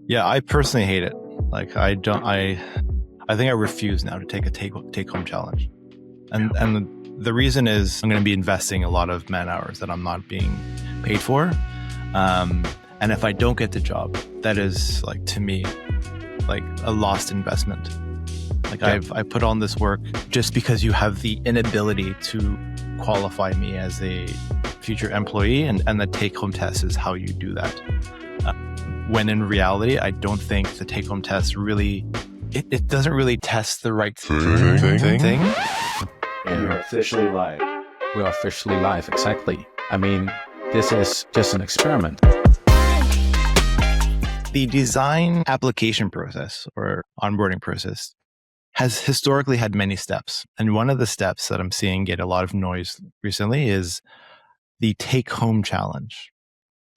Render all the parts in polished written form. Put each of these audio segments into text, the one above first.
Yeah, I personally hate it. Like I think I refuse now to take a take home challenge. And the reason is I'm going to be investing a lot of man hours that I'm not being paid for. And if I don't get the job, that is like, to me, like a lost investment. Like I put on this work just because you have the inability to qualify me as a future employee, and the take-home test is how you do that. When in reality, I don't think the take-home test really, it doesn't really test the right thing. You're officially live. We are officially live, exactly. I mean, this is just an experiment. The design application process or onboarding process has historically had many steps. And one of the steps that I'm seeing get a lot of noise recently is the take-home challenge.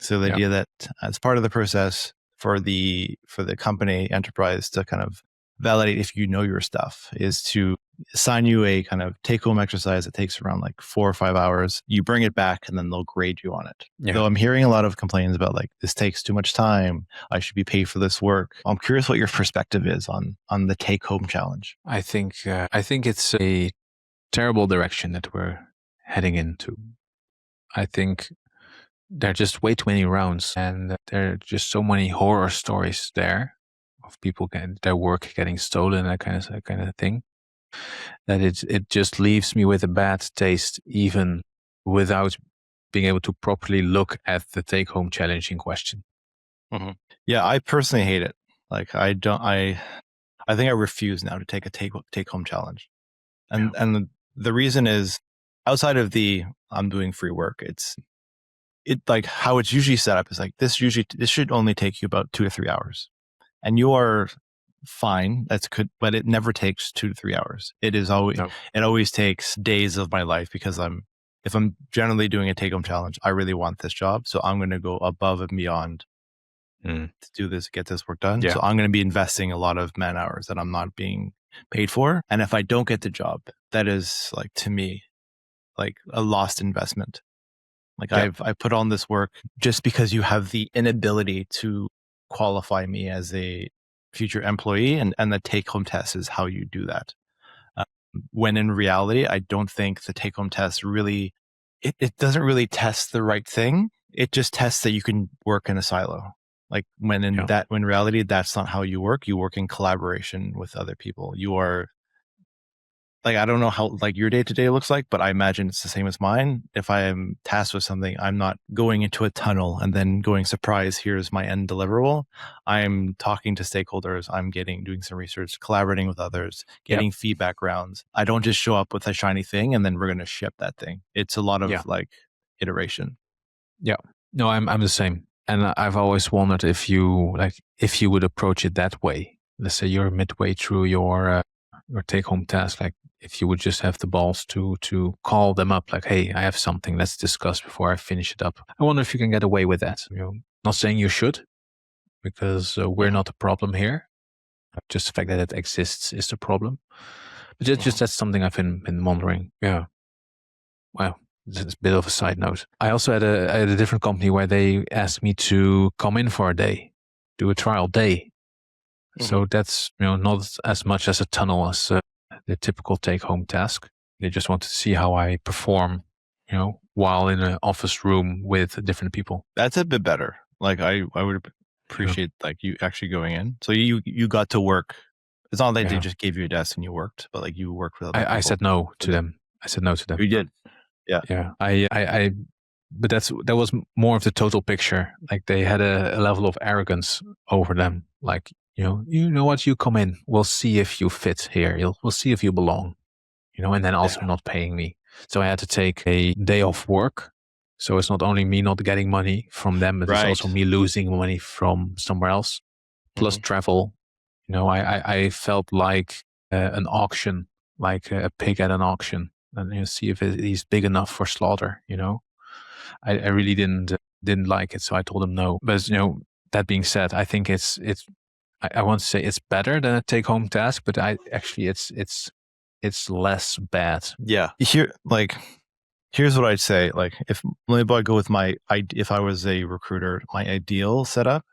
So the idea that as part of the process for the company enterprise to kind of validate if you know your stuff is to assign you a kind of take-home exercise that takes around like 4 or 5 hours. You bring it back and then they'll grade you on it. Yeah. So I'm hearing a lot of complaints about like, this takes too much time. I should be paid for this work. I'm curious what your perspective is on the take-home challenge. I think it's a terrible direction that we're heading into. I think there are just way too many rounds, and there are just so many horror stories there of people getting their work getting stolen, that kind of thing, that it just leaves me with a bad taste, even without being able to properly look at the take-home challenge in question. Mm-hmm. Yeah, I personally hate it. Like I think I refuse now to take a take-home challenge. And the reason is, outside of the I'm doing free work, it like how it's usually set up is like this should only take you about 2 to 3 hours, and you are fine. That's good, but it never takes 2 to 3 hours. It always takes days of my life, because if I'm generally doing a take home challenge, I really want this job, so I'm going to go above and beyond to do this, get this work done. So I'm going to be investing a lot of man hours that I'm not being paid for, and if I don't get the job, that is like, to me, like a lost investment. Like I put on this work just because you have the inability to qualify me as a future employee, and the take-home test is how you do that. When in reality, I don't think the take-home test really, it doesn't really test the right thing. It just tests that you can work in a silo. Like when in reality, that's not how you work. You work in collaboration with other people. You are, like, I don't know how like your day-to-day looks like, but I imagine it's the same as mine. If I am tasked with something, I'm not going into a tunnel and then going, surprise, here's my end deliverable. I'm talking to stakeholders. I'm doing some research, collaborating with others, getting feedback rounds. I don't just show up with a shiny thing and then we're going to ship that thing. It's a lot of like iteration. Yeah. No, I'm the same. And I've always wondered if you would approach it that way. Let's say you're midway through your take-home task, like if you would just have the balls to call them up, like, hey, I have something, let's discuss before I finish it up. I wonder if you can get away with that. Not saying you should, because we're not the problem here. Just the fact that it exists is the problem. But just that's something I've been wondering. Yeah. Wow. It's a bit of a side note. I also had a different company where they asked me to come in for a day, do a trial day. So that's not as much as a tunnel as the typical take-home task. They just want to see how I perform, while in an office room with different people. That's a bit better. Like I would appreciate like you actually going in. So you got to work. It's not like they just gave you a desk and you worked, but like you worked with other people. I said no to them. You did. Yeah. Yeah. But that was more of the total picture. Like they had a level of arrogance over them. Like, you know what, you come in, we'll see if you fit here. We'll see if you belong, and then also not paying me. So I had to take a day off work. So it's not only me not getting money from them, but it's also me losing money from somewhere else, plus travel. I felt like an auction, like a pig at an auction, and see if he's big enough for slaughter. I really didn't like it, so I told him no. But that being said, I think it's I want to say it's better than a take-home task, but it's less bad. Yeah. Here's what I'd say. Like, if I go with if I was a recruiter, my ideal setup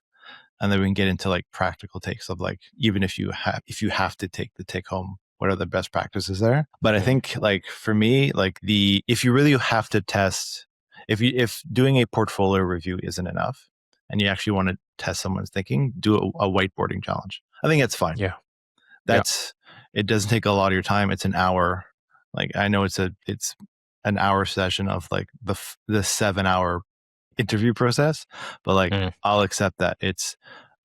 and then we can get into like practical takes of like, even if you have to take the take home, what are the best practices there? But I think like for me, like if you really have to test, if doing a portfolio review isn't enough and you actually want to test someone's thinking, do a whiteboarding challenge. I think that's fine. Yeah. It doesn't take a lot of your time. It's an hour. Like I know it's an hour session of like the 7-hour interview process, but like I'll accept that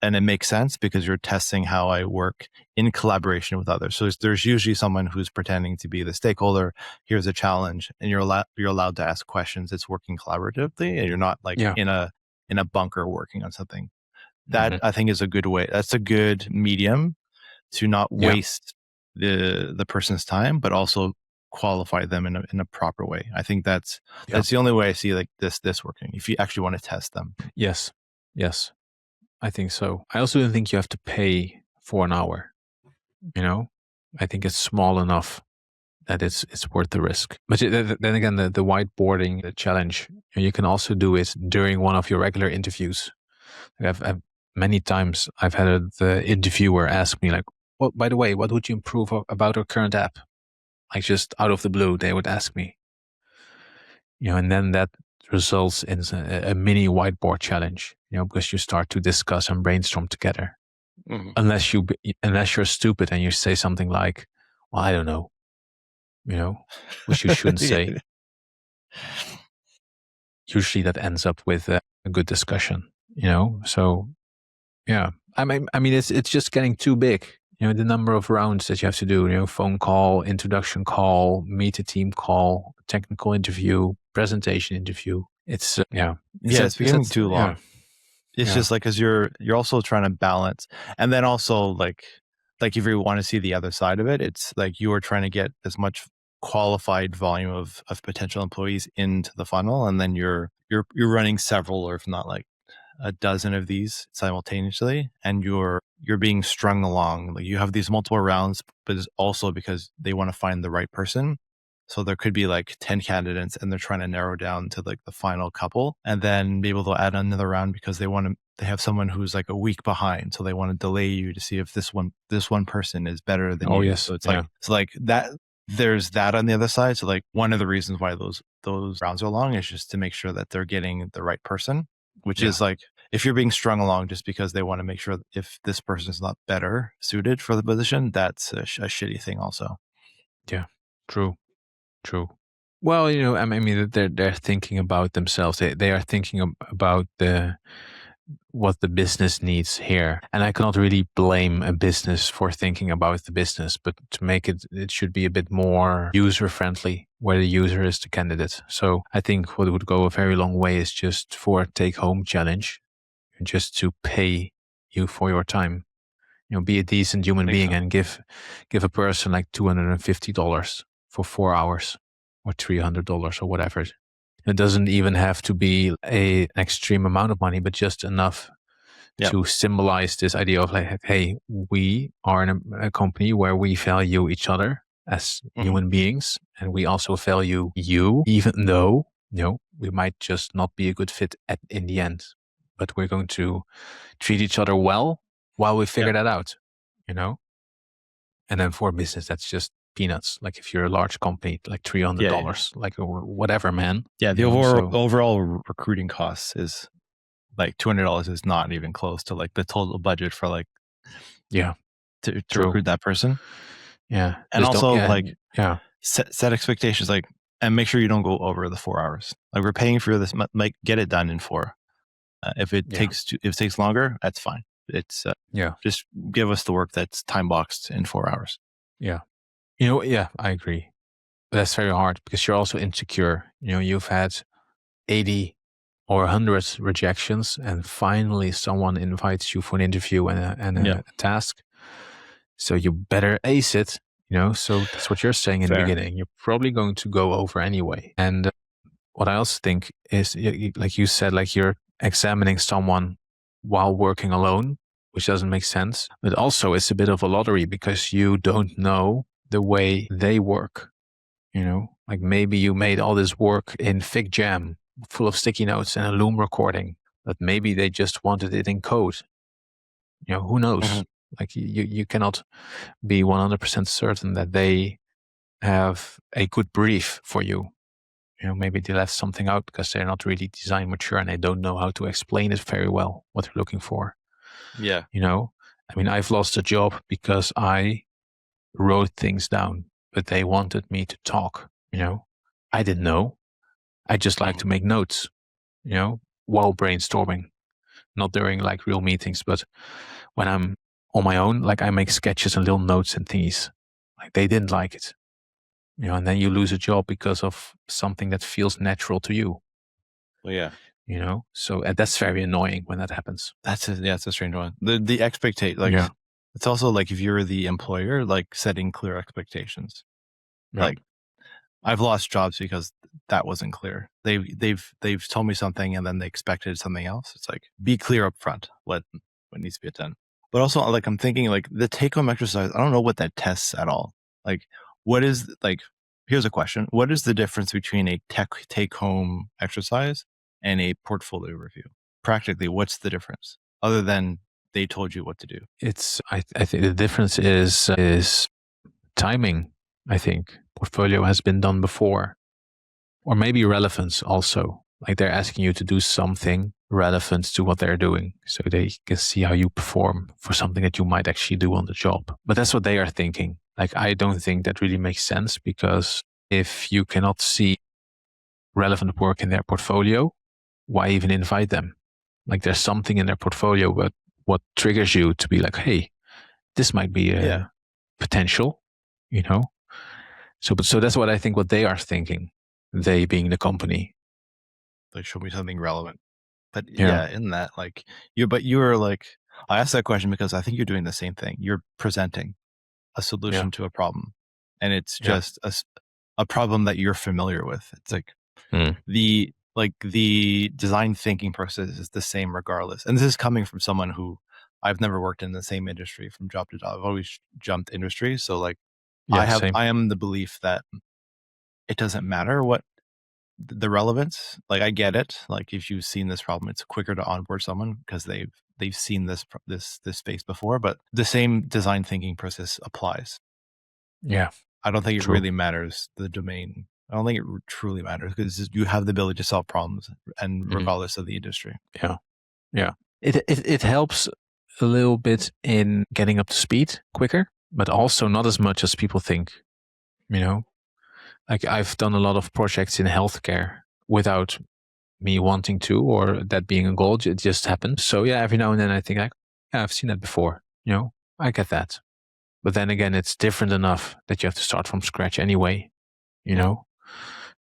and it makes sense because you're testing how I work in collaboration with others. So there's usually someone who's pretending to be the stakeholder. Here's a challenge, and you're allowed to ask questions. It's working collaboratively, and you're not like in a bunker working on something. That I think is a good way. That's a good medium to not waste the person's time, but also qualify them in a proper way. I think that's the only way I see like this working. If you actually want to test them. Yes. I think so. I also don't think you have to pay for an hour. I think it's small enough that it's worth the risk. But then again, the whiteboarding, the challenge, you can also do it during one of your regular interviews. I've many times I've had the interviewer ask me like, "Well, by the way, what would you improve about our current app?" Like just out of the blue, they would ask me. And then that results in a mini whiteboard challenge. Because you start to discuss and brainstorm together. Unless you're stupid and you say something like, "Well, I don't know," which you shouldn't say. Usually that ends up with a good discussion. So yeah, I mean, it's just getting too big. The number of rounds that you have to do. Phone call, introduction call, meet a team call, technical interview, presentation interview. It's it's becoming too long. Yeah. It's just like, because you're also trying to balance, and then also like if you want to see the other side of it, it's like you are trying to get as much qualified volume of potential employees into the funnel, and then you're running several, or if not like a dozen of these simultaneously, and you're being strung along. Like you have these multiple rounds, but it's also because they want to find the right person. So there could be like 10 candidates and they're trying to narrow down to like the final couple, and then maybe they'll add another round because they have someone who's like a week behind. So they want to delay you to see if this one person is better than you. Yes. So it's like that. There's that on the other side. So like one of the reasons why those rounds are long is just to make sure that they're getting the right person, which is like, if you're being strung along just because they want to make sure if this person is not better suited for the position, that's a shitty thing also. Yeah, true. Well, I mean, they're thinking about themselves. They are thinking about what the business needs here. And I cannot really blame a business for thinking about the business, but to make it should be a bit more user friendly, where the user is the candidate. So I think what would go a very long way is just for a take home challenge, just to pay you for your time. Be a decent human being and give a person like $250 for 4 hours, or $300 or whatever. It doesn't even have to be an extreme amount of money, but just enough to symbolize this idea of like, hey, we are in a company where we value each other as human beings, and we also value you, even though we might just not be a good fit in the end. But we're going to treat each other well while we figure that out. And then for business, that's just peanuts. Like if you're a large company, like $300, like whatever, man. Yeah, the overall recruiting costs is like $200 is not even close to like the total budget for like to recruit that person. Yeah, and also set expectations, like, and make sure you don't go over the 4 hours. Like, we're paying for this, like, get it done in 4. If it takes longer, that's fine. It's just give us the work that's time boxed in 4 hours. Yeah. I agree. But that's very hard because you're also insecure. You've had 80 or 100 rejections, and finally someone invites you for an interview and a task. So you better ace it. So that's what you're saying in the beginning. You're probably going to go over anyway. And what I also think is, like you said, like you're examining someone while working alone, which doesn't make sense. But also it's a bit of a lottery because you don't know the way they work. Like maybe you made all this work in FigJam full of sticky notes and a Loom recording, but maybe they just wanted it in code. Who knows? Mhm. Like you cannot be 100% certain that they have a good brief for you. Maybe they left something out because they're not really design mature and they don't know how to explain it very well, what they're looking for. Yeah. I mean, I've lost a job because I wrote things down, but they wanted me to talk. I didn't know. I just like to make notes, while brainstorming, not during like real meetings, but when I'm on my own, like I make sketches and little notes and things. Like they didn't like it, and then you lose a job because of something that feels natural to you. Well, yeah. So that's very annoying when that happens. It's a strange one. The expectate like Yeah. it's also like if you're the employer, like setting clear expectations. Yeah. Like I've lost jobs because that wasn't clear. They've told me something and then they expected something else. It's like be clear up front what needs to be done. But also like I'm thinking like the take home exercise, I don't know what that tests at all. Like what is like here's a question. What is the difference between a take home exercise and a portfolio review? Practically, what's the difference other than they told you what to do? I think the difference is timing. I think portfolio has been done before, or maybe relevance also. Like they're asking you to do something relevant to what they're doing, so they can see how you perform for something that you might actually do on the job. But that's what they are thinking. Like I don't think that really makes sense, because if you cannot see relevant work in their portfolio, why even invite them? Like there's something in their portfolio, but what triggers you to be like, hey, this might be a potential, So that's what I think what they are thinking, they being the company. Like show me something relevant. But Yeah. in that like you were like I asked that question because I think you're doing the same thing. You're presenting a Yeah. solution to a problem, and it's Yeah. just a problem that you're familiar with. It's like Mm. the design thinking process is the same regardless. And this is coming from someone who I've never worked in the same industry from job to job. I've always jumped industries. So like Yeah, same. I am the belief that it doesn't matter what the relevance. Like I get it. Like if you've seen this problem, it's quicker to onboard someone because they've seen this space before. But the same design thinking process applies. Yeah. I don't think it True. really matters the domain. I don't think it truly matters because you have the ability to solve problems, and regardless of the industry. Yeah. Yeah. It helps a little bit in getting up to speed quicker, but also not as much as people think. Like I've done a lot of projects in healthcare without me wanting to, or that being a goal. It just happened. So yeah, every now and then I think like, yeah, I've seen that before. I get that. But then again, it's different enough that you have to start from scratch anyway.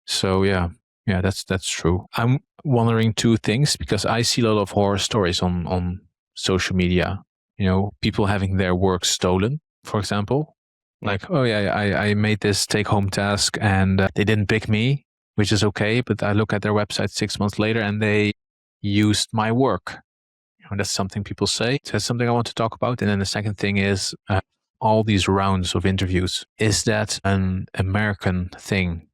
So yeah, that's true. I'm wondering two things, because I see a lot of horror stories on social media. People having their work stolen, for example. Like, oh yeah, I made this take home task and they didn't pick me, which is okay. But I look at their website 6 months later and they used my work. That's something people say. So that's something I want to talk about. And then the second thing is all these rounds of interviews. Is that an American thing?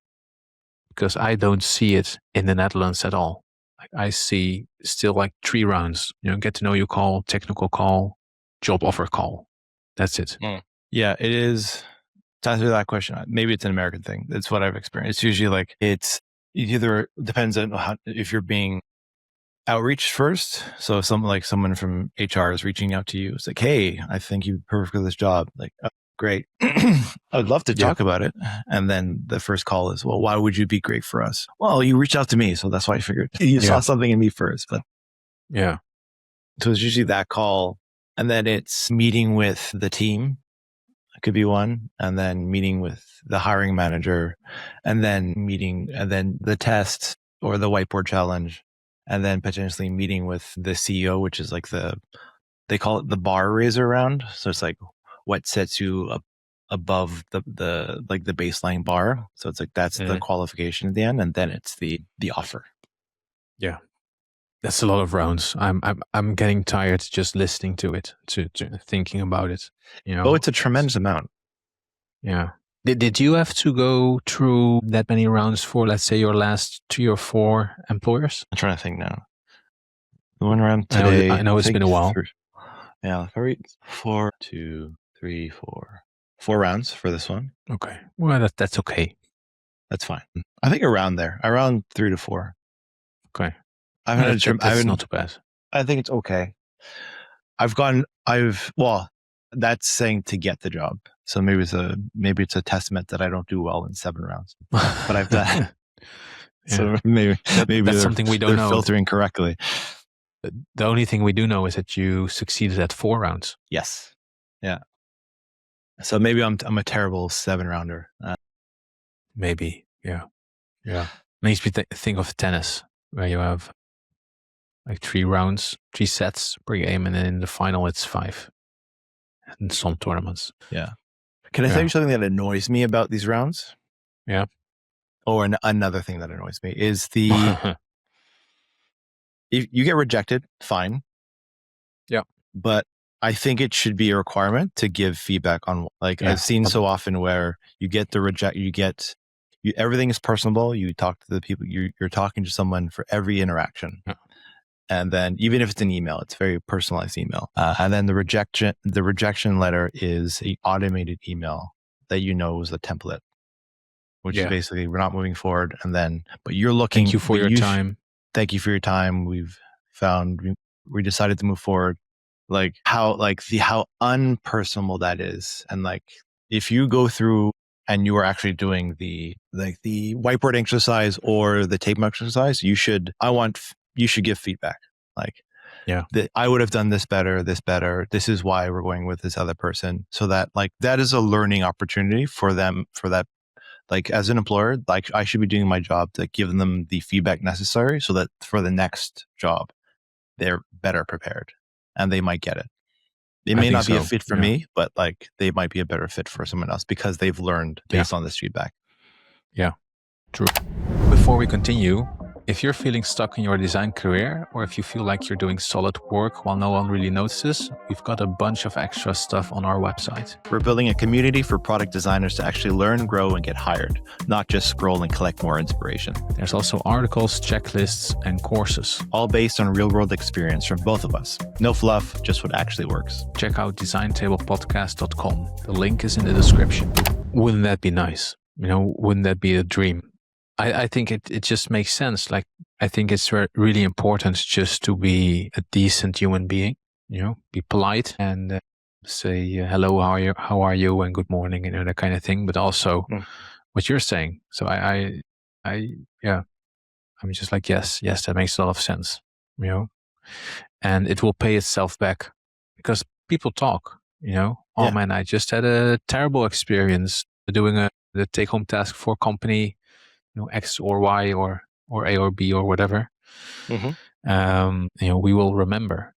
Because I don't see it in the Netherlands at all. Like I see still like 3 rounds, get to know you call, technical call, job offer call. That's it. Yeah, it is. To answer that question, maybe it's an American thing. That's what I've experienced. It's usually like it either depends on if you're being outreach first. So someone from HR is reaching out to you. It's like, hey, I think you're perfect for this job. Like, oh, great. I would love to talk about it. And then the first call is, well, why would you be great for us? Well, you reached out to me, so that's why I figured you saw something in me first. But yeah. So it's usually that call, and then it's meeting with the team. It could be one, and then meeting with the hiring manager, and then the test or the whiteboard challenge, and then potentially meeting with the CEO, which is like they call it the bar raiser round. So it's like what sets you up above the like the baseline bar. So it's like that's the qualification at the end, and then it's the offer. Yeah. That's a lot of rounds. I'm getting tired just listening to it, to thinking about it. Oh, it's a tremendous amount. Yeah. Did you have to go through that many rounds for, let's say, your last 3 or 4 employers? I'm trying to think now. The one around today. I know it's been a while. Yeah, probably 4, 2, 3, 4. 4 rounds for this one. Okay. Well, that's okay. That's fine. I think around there, around 3 to 4. Okay. I No, haven't that's not too bad. I think it's okay. Well, that's saying to get the job. So maybe it's a testament that I don't do well in 7 rounds. But I've done so maybe that's something we don't they're know. filtering correctly. The only thing we do know is that you succeeded at 4 rounds. Yes. Yeah. So maybe I'm a terrible 7 rounder. Maybe. Yeah. Makes me think of tennis, where you have like 3 rounds, 3 sets per game, and then in the final it's 5 in some tournaments. Yeah. Can I tell you something that annoys me about these rounds? Yeah. Or another thing that annoys me is if you get rejected, fine. Yeah. But I think it should be a requirement to give feedback on, like, I've seen so often where you get everything is personable. You talk to the people, you're talking to someone for every interaction. Yeah. And then even if it's an email, it's very personalized email. And then the rejection letter is an automated email that was the template, which is basically, we're not moving forward. And then, but you're looking. Thank you for your time. Thank you for your time. We decided to move forward. Like how unpersonal that is. And like, if you go through and you are actually doing the whiteboard exercise or the tape exercise, you should give feedback. Like, I would have done this better. This is why we're going with this other person. So that, like, that is a learning opportunity for them, for that. Like, as an employer, like, I should be doing my job to give them the feedback necessary so that for the next job, they're better prepared and they might get it. It may not be a fit for me, but like, they might be a better fit for someone else because they've learned based on this feedback. Yeah, true. Before we continue, if you're feeling stuck in your design career, or if you feel like you're doing solid work while no one really notices, we've got a bunch of extra stuff on our website. We're building a community for product designers to actually learn, grow, and get hired, not just scroll and collect more inspiration. There's also articles, checklists, and courses. All based on real-world experience from both of us. No fluff, just what actually works. Check out designtablepodcast.com. The link is in the description. Wouldn't that be nice? Wouldn't that be a dream? I think it just makes sense. Like, I think it's really important just to be a decent human being, be polite and say hello, how are you, and good morning, that kind of thing. But also what you're saying. So I'm just like, yes, that makes a lot of sense, and it will pay itself back because people talk, oh man, I just had a terrible experience doing the take-home task for company, X or Y or A or B or whatever. We will remember,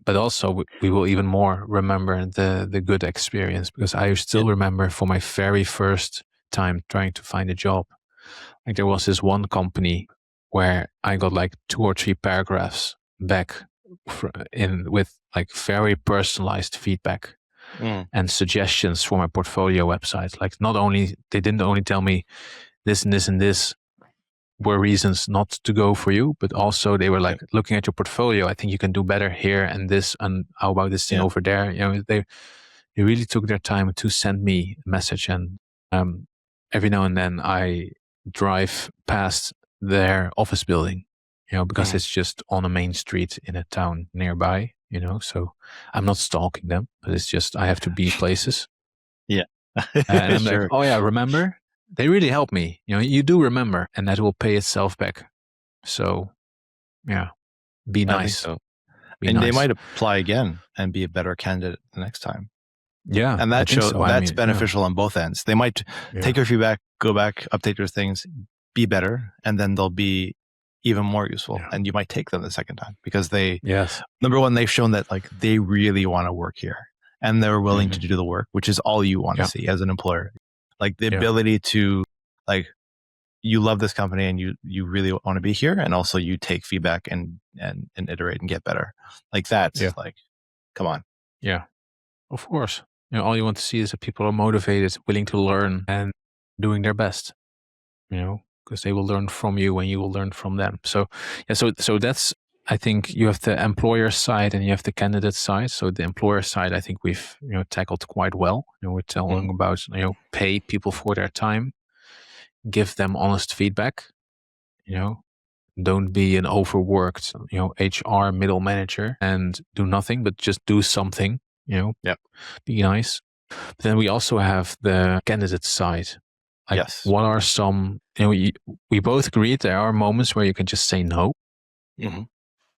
but also we will even more remember the good experience, because I still remember for my very first time trying to find a job. Like, there was this one company where I got like 2 or 3 paragraphs back with like very personalized feedback and suggestions for my portfolio website. Like, they didn't only tell me this and this and this were reasons not to go for you, but also they were like, looking at your portfolio, I think you can do better here and this, and how about this thing over there? They really took their time to send me a message. And every now and then I drive past their office building, because it's just on a main street in a town nearby, so I'm not stalking them, but it's just, I have to be places. And I'm like, oh yeah, remember? They really help me. You do remember, and that will pay itself back. So, be nice. I think so. They might apply again and be a better candidate the next time. Yeah, and that's beneficial on both ends. They might take your feedback, go back, update your things, be better, and then they'll be even more useful. And you might take them the second time because number one, they've shown that, like, they really want to work here and they're willing to do the work, which is all you want to see as an employer. Like, the ability to, like, you love this company and you really want to be here, and also you take feedback and iterate and get better. Like, that's like, come on. Yeah, of course. All you want to see is that people are motivated, willing to learn, and doing their best. Because they will learn from you and you will learn from them. So so that's I think you have the employer side and you have the candidate side. So the employer side, I think we've tackled quite well. We're telling about pay people for their time, give them honest feedback. Don't be an overworked HR middle manager and do nothing, but just do something. Yep. Be nice. But then we also have the candidate side. Like, yes. What are some? We both agreed there are moments where you can just say no. Mm-hmm.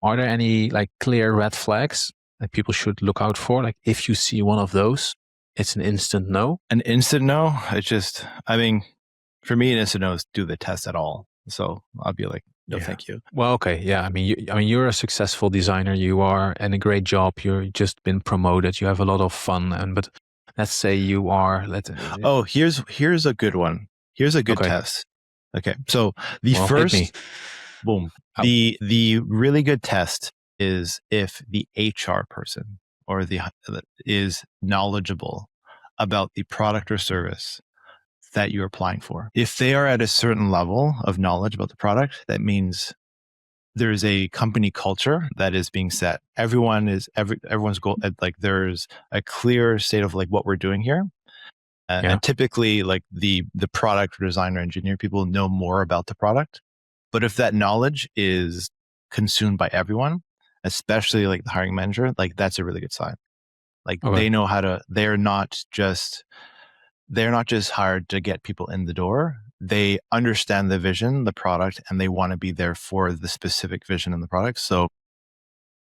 Are there any clear red flags that people should look out for? Like if you see one of those, it's an instant no. An instant no? It's just, for me, an instant no is do the test at all. So I'll be like, no, thank you. Well, okay, yeah. You're a successful designer. You are in a great job. You've just been promoted. You have a lot of fun. But let's say you are. Oh, here's a good one. Here's a good test. Okay, so the first. Boom. The really good test is if the HR person or is knowledgeable about the product or service that you're applying for. If they are at a certain level of knowledge about the product, that means there's a company culture that is being set. Everyone's goal, like there's a clear state of like what we're doing here. And typically like the product or designer engineer people know more about the product. But if that knowledge is consumed by everyone, especially like the hiring manager, like that's a really good sign. Like they know how to, they're not just hired to get people in the door. They understand the vision, the product, and they want to be there for the specific vision in the product. So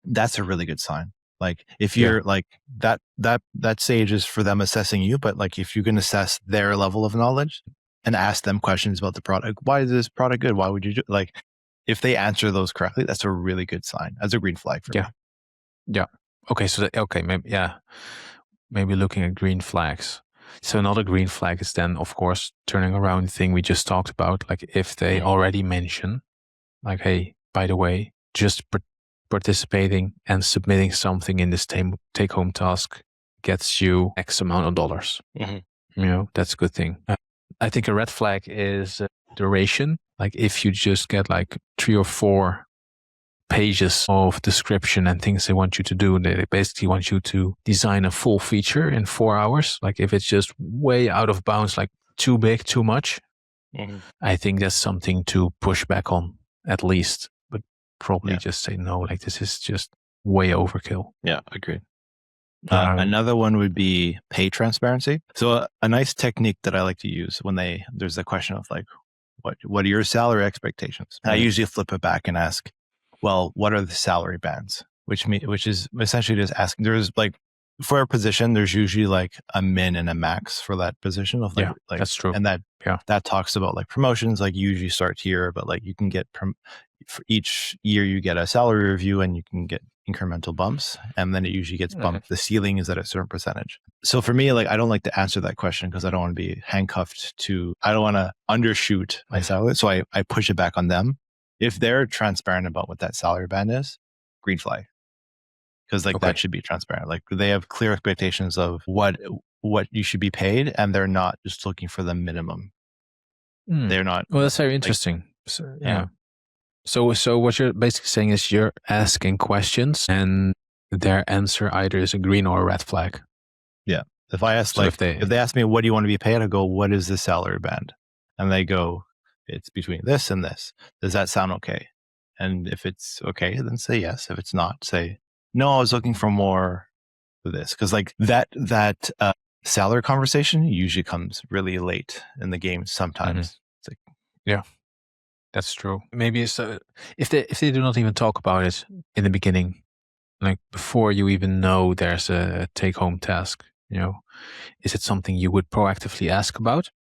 that's a really good sign. Like if you're like that stage is for them assessing you, but like if you can assess their level of knowledge and ask them questions about the product, why is this product good? Why would you do like if they answer those correctly, that's a really good sign. That's a green flag for me. Yeah. Okay. So maybe looking at green flags. So another green flag is then, of course, turning around the thing we just talked about. Like if they already mention, like, hey, by the way, just participating and submitting something in this take-home task gets you X amount of dollars. That's a good thing. I think a red flag is duration. Like if you just get like 3 or 4 pages of description and things they want you to do, they basically want you to design a full feature in 4 hours. Like if it's just way out of bounds, like too big, too much, I think that's something to push back on at least, but probably just say no, like this is just way overkill. Yeah, agreed. Another one would be pay transparency. So a nice technique that I like to use when there's a question of like, what are your salary expectations? I usually flip it back and ask, well, what are the salary bands? Which is essentially just asking. There's like for a position, there's usually like a min and a max for that position of like, that's true. And that talks about like promotions. Like you usually start here, but like you can get for each year you get a salary review and you can get incremental bumps, and then it usually gets bumped. The ceiling is at a certain percentage. So for me, like I don't like to answer that question because I don't want to be handcuffed to. I don't want to undershoot my salary, so I push it back on them. If they're transparent about what that salary band is, green flag, because like that should be transparent. Like they have clear expectations of what you should be paid, and they're not just looking for the minimum. They're not. Well, that's very interesting. So what you're basically saying is you're asking questions and their answer either is a green or a red flag. Yeah. If I ask if they ask me, what do you want to be paid? I go, what is the salary band? And they go, it's between this and this. Does that sound okay? And if it's okay, then say yes. If it's not, say, no, I was looking for more for this. Cause like that salary conversation usually comes really late in the game sometimes. It's like, that's true. Maybe it's if they do not even talk about it in the beginning, like before you even know there's a take-home task, is it something you would proactively ask about?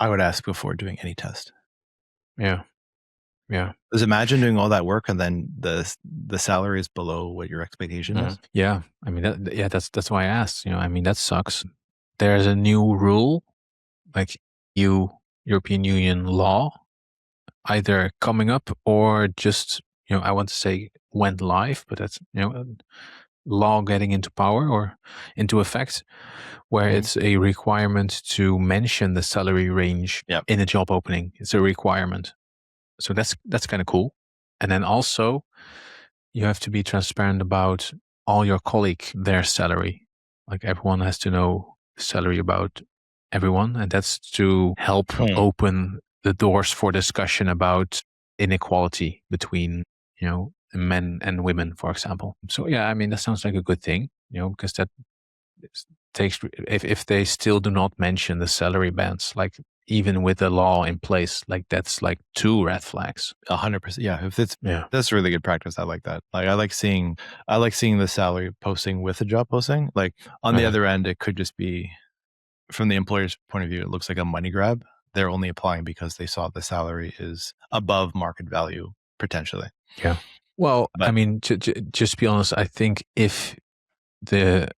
I would ask before doing any test. Yeah. Just imagine doing all that work and then the salary is below what your expectation is. Yeah, I mean that's why I asked. That sucks. There's a new rule, like European Union law, either coming up or just I want to say went live, but that's law getting into power or into effect, where it's a requirement to mention the salary range in a job opening. It's a requirement. So that's kind of cool. And then also you have to be transparent about all your their salary. Like everyone has to know the salary about everyone, and that's to help open the doors for discussion about inequality between, men and women, for example. So yeah, I mean, that sounds like a good thing, because that takes, if they still do not mention the salary bands, like even with the law in place, like that's like 2 red flags. 100%. Yeah. If that's really good practice. I like that. Like I like seeing the salary posting with the job posting. Like on the other end, it could just be from the employer's point of view, it looks like a money grab. They're only applying because they saw the salary is above market value potentially. Yeah. Well, I mean, just be honest. I think if the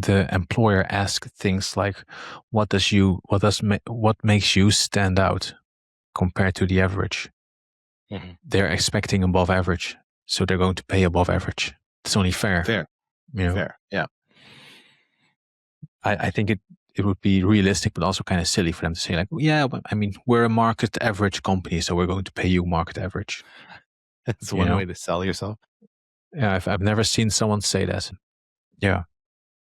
employer asks things like, what makes you stand out compared to the average? Mm-hmm. They're expecting above average, so they're going to pay above average. It's only fair. Fair. Yeah. I think it would be realistic, but also kind of silly for them to say like, yeah, but I mean, we're a market average company, so we're going to pay you market average. It's one way to sell yourself. Yeah, I've never seen someone say that. Yeah.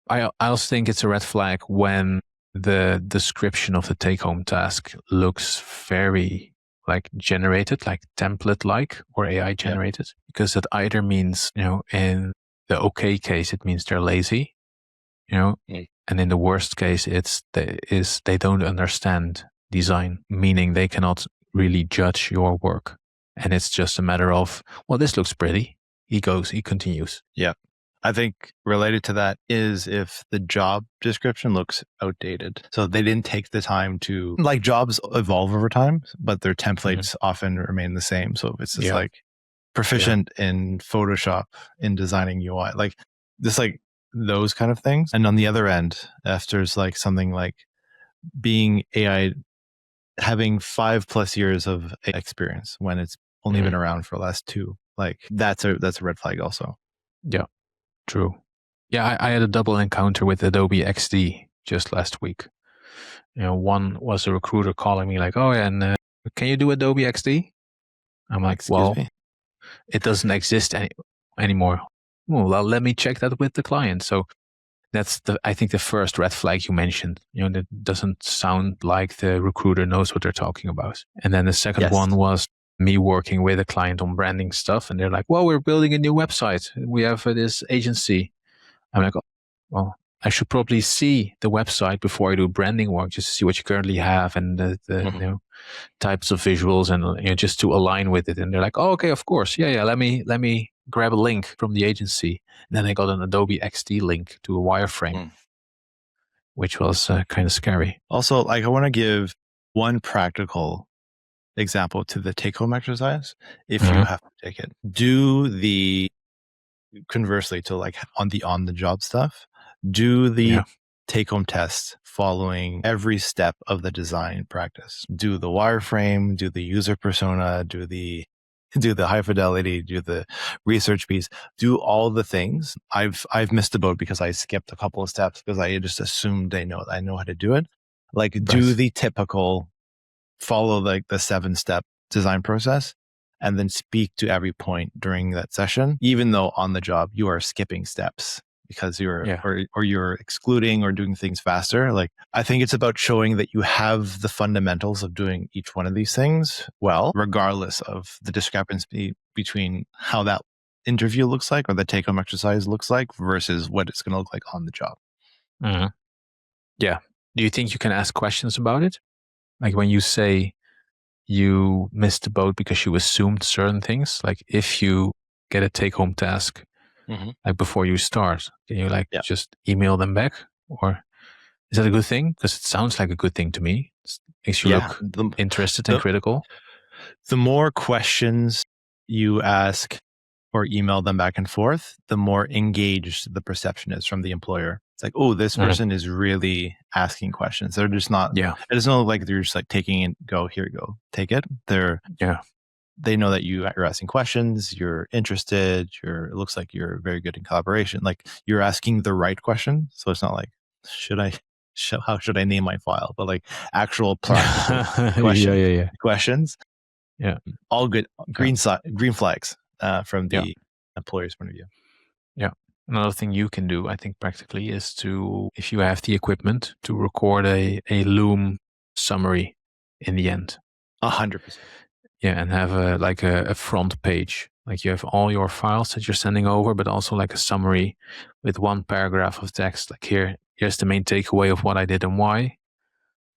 I also think it's a red flag when the description of the take-home task looks very like generated, like template-like or AI generated, because that either means, in the okay case, it means they're lazy, and in the worst case, they don't understand design, meaning they cannot really judge your work. And it's just a matter of, well, this looks pretty. He continues. Yeah. I think related to that is if the job description looks outdated. So they didn't take the time to, like, jobs evolve over time, but their templates often remain the same. So if it's just like proficient in Photoshop, in designing UI, like just like those kind of things. And on the other end, if there's like something like being AI, having 5+ years of experience when it's only been around for the last 2, like that's a red flag also. Yeah. True. Yeah, I had a double encounter with Adobe XD just last week. One was a recruiter calling me like, oh, and can you do Adobe XD? I'm like, Excuse me? It doesn't exist anymore. Well, let me check that with the client. So that's I think the first red flag you mentioned. That doesn't sound like the recruiter knows what they're talking about. And then the second one was me working with a client on branding stuff, and they're like, well, we're building a new website. We have this agency. I'm like, oh, well, I should probably see the website before I do branding work, just to see what you currently have and the types of visuals, and just to align with it. And they're like, oh, okay, of course, yeah. Let me grab a link from the agency. And then I got an Adobe XD link to a wireframe, which was kind of scary. Also, like I want to give one practical example to the take-home exercise. If you have to take it, do the conversely to like on the job stuff, do the take-home test following every step of the design practice. Do the wireframe, do the user persona, do the high fidelity, do the research piece, do all the things. I've missed a boat because I skipped a couple of steps because I just assumed I know how to do it. Like do the typical, follow like the 7-step design process, and then speak to every point during that session, even though on the job you are skipping steps because or you're excluding or doing things faster. Like I think it's about showing that you have the fundamentals of doing each one of these things well, regardless of the discrepancy between how that interview looks like or the take-home exercise looks like versus what it's going to look like on the job. Yeah. Do you think you can ask questions about it? Like when you say you missed the boat because you assumed certain things, like if you get a take-home task, like before you start, can you just email them back? Or is that a good thing? Because it sounds like a good thing to me. It makes you look interested and critical. The more questions you ask or email them back and forth, the more engaged the perception is from the employer. It's like, oh, this person is really asking questions. They're just not, it doesn't look like they're just like taking it, here you go, take it. They know that you're asking questions, you're interested, it looks like you're very good in collaboration. Like you're asking the right question. So it's not like, how should I name my file? But like actual practical questions. Yeah. All good. Green flags from the employer's point of view. Yeah. Another thing you can do, I think, practically is to, if you have the equipment, to record a Loom summary in the end. 100%. Yeah, and have a front page. Like you have all your files that you're sending over, but also like a summary with one paragraph of text. Like here's the main takeaway of what I did and why.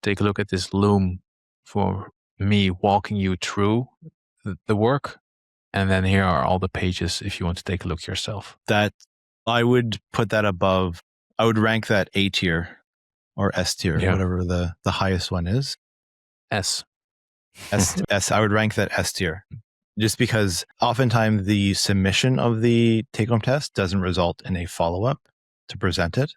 Take a look at this Loom for me walking you through the work. And then here are all the pages if you want to take a look yourself. That I would put that above. I would rank that A tier or S tier, whatever the highest one is. S. I would rank that S tier. Just because oftentimes the submission of the take-home test doesn't result in a follow-up to present it.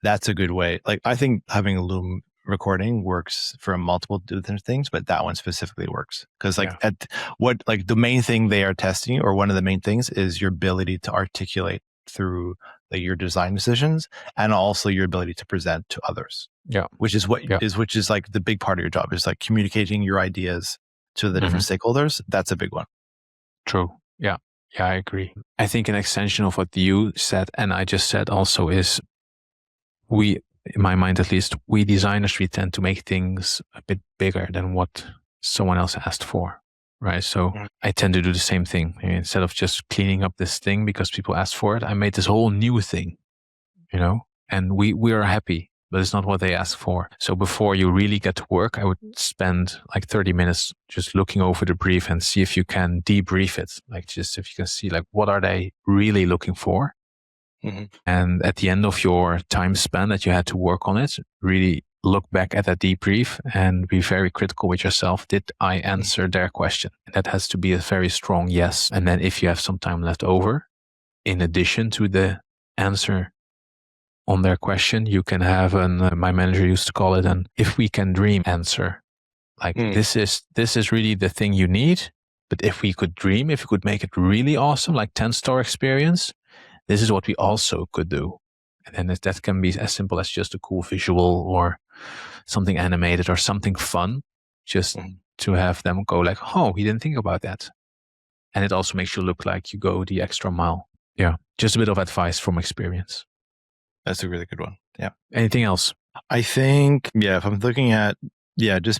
That's a good way. Like I think having a Loom recording works for multiple different things, but that one specifically works because the main thing they are testing, or one of the main things, is your ability to articulate through your design decisions and also your ability to present to others. Yeah, which is like the big part of your job, is like communicating your ideas to the different stakeholders. That's a big one. True. Yeah, I agree. I think an extension of what you said and I just said also is in my mind at least, we designers, we tend to make things a bit bigger than what someone else asked for, right? So I tend to do the same thing. Instead of just cleaning up this thing because people asked for it, I made this whole new thing, and we are happy, but it's not what they asked for. So before you really get to work, I would spend like 30 minutes just looking over the brief and see if you can debrief it. Like just if you can see like what are they really looking for? Mm-hmm. And at the end of your time span that you had to work on it, really look back at that debrief and be very critical with yourself. Did I answer their question? That has to be a very strong yes. And then if you have some time left over, in addition to the answer on their question, you can have my manager used to call it an if we can dream answer. Like this is really the thing you need. But if we could dream, if we could make it really awesome, like 10-star experience, this is what we also could do. And then that can be as simple as just a cool visual or something animated or something fun, just to have them go like, oh, he didn't think about that. And it also makes you look like you go the extra mile. Yeah. Just a bit of advice from experience. That's a really good one. Yeah. Anything else? I think, if I'm looking at, if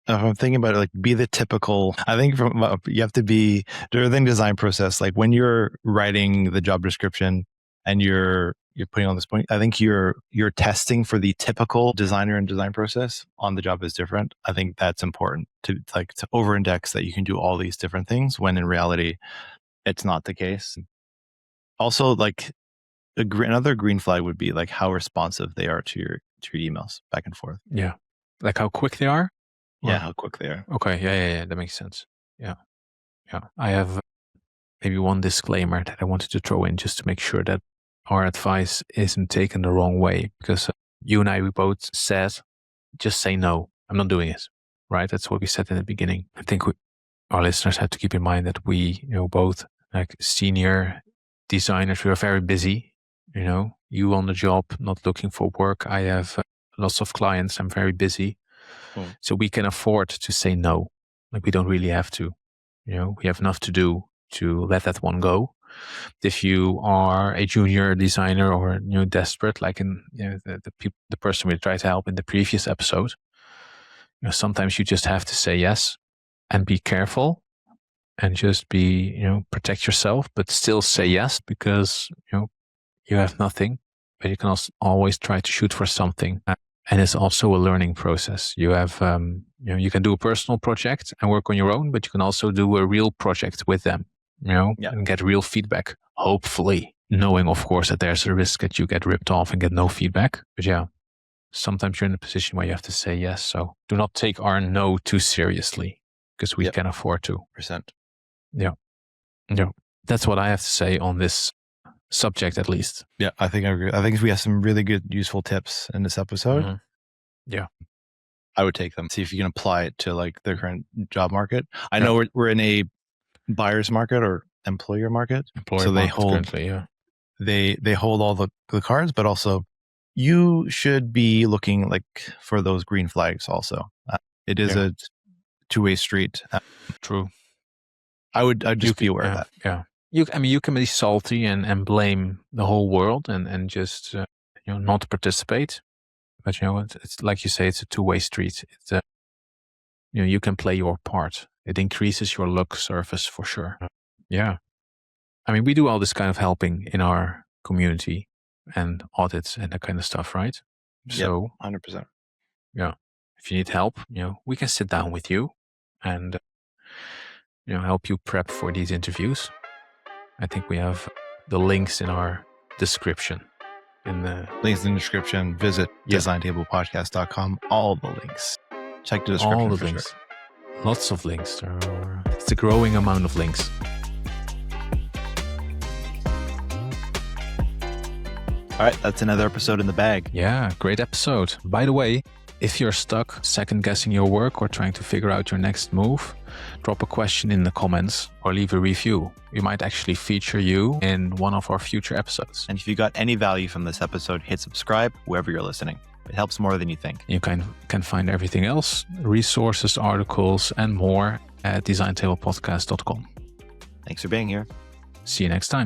I'm thinking about it, like be the typical, I think you have to be during the design process, like when you're writing the job description and you're putting on this point, I think you're testing for the typical designer and design process on the job is different. I think that's important to over index that you can do all these different things when in reality, it's not the case. Also, like another green flag would be like how responsive they are to your emails back and forth. Yeah. Like how quick they are? Yeah, how quick they are. Okay, yeah, that makes sense. Yeah. I have maybe one disclaimer that I wanted to throw in just to make sure that our advice isn't taken the wrong way, because you and I, we both said, just say no, I'm not doing it, right? That's what we said in the beginning. I think our listeners have to keep in mind that we, both like senior designers, we are very busy, you on the job, not looking for work. I have lots of clients, I'm very busy. So we can afford to say no. Like we don't really have to, we have enough to do to let that one go. If you are a junior designer or desperate, like in the person we tried to help in the previous episode, sometimes you just have to say yes and be careful and just be, protect yourself, but still say yes because, you have nothing, but you can also always try to shoot for something. And it's also a learning process. You have, you can do a personal project and work on your own, but you can also do a real project with them, and get real feedback, hopefully, knowing, of course, that there's a risk that you get ripped off and get no feedback. But sometimes you're in a position where you have to say yes. So do not take our no too seriously because we can afford to. %. Yeah. That's what I have to say on this subject, at least. Yeah, I think I agree. I think we have some really good, useful tips in this episode. Mm-hmm. Yeah. I would take them. See if you can apply it to like the current job market. I know we're in a buyer's market or employer market. So they hold currently, they hold all the cards, but also you should be looking like for those green flags also. It is a two-way street. True. I'd just be aware of that. Yeah. you can be salty and blame the whole world and just not participate. But it's like you say, it's a two-way street. It's you can play your part. It increases your luck surface for sure. Yeah. I mean, we do all this kind of helping in our community and audits and that kind of stuff, right? So, 100%. yeah, if you need help, we can sit down with you and, help you prep for these interviews. I think we have the links in our description. Links in the description. Visit designtablepodcast.com. All the links. Check the description. All the links. Sure. Lots of links. It's a growing amount of links. All right, that's another episode in the bag. Yeah, great episode. By the way, if you're stuck second-guessing your work or trying to figure out your next move, drop a question in the comments or leave a review. We might actually feature you in one of our future episodes. And if you got any value from this episode, hit subscribe wherever you're listening. It helps more than you think. You can find everything else, resources, articles, and more at designtablepodcast.com. Thanks for being here. See you next time.